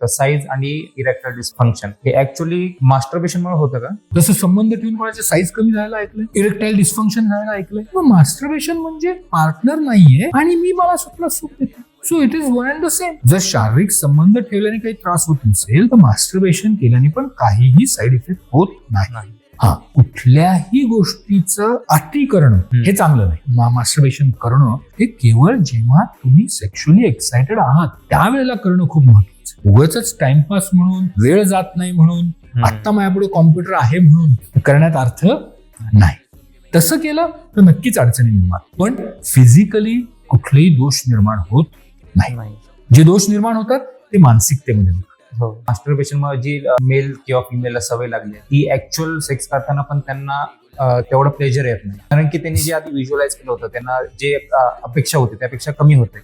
तर साईज आणि erectile dysfunction हे ऍक्च्युअली मास्टरबेशनमुळे होतं का? तसं संबंध ठेवून कोणाचे साईज कमी झालेला ऐकलंय, इरेक्टाईल डिस्फंक्शन झालेला ऐकलंय. मग मास्टरबेशन म्हणजे पार्टनर नाहीये आणि मी मला स्वतःला सुख देतो. So it is one and the same. जर शारीरिक संबंध ठेवल्याने काही त्रास होत नसेल तर मास्टरबेशन केल्याने पण काहीही साईड इफेक्ट होत नाही. हा, कुठल्याही गोष्टीचं अति करणं हे चांगलं नाही. मास्टरबेशन करणं हे केवळ जेव्हा तुम्ही सेक्शुअली एक्साइटेड आहात त्यावेळेला करणं खूप महत्वाचं. उगाचच टाइमपास म्हणून, वेळ जात नाही म्हणून, आता माझ्यापुढे कॉम्प्युटर आहे म्हणून करण्यात अर्थ नाही. तसं केलं तर नक्कीच अडचणी निर्माण, पण फिजिकली कुठलेही दोष निर्माण होत नाही. जे दोष निर्माण होतात ते मानसिकतेमध्ये होतात. मास्टरबेशन मध्ये जी मेल किंवा फिमेलला सवय लागली ती ऍक्च्युअल सेक्स करताना पण त्यांना तेवढं प्लेजर येत नाही, कारण की त्यांनी जे आधी व्हिज्युअलाइज केलं होतं त्यांना जे अपेक्षा होती त्यापेक्षा कमी होते.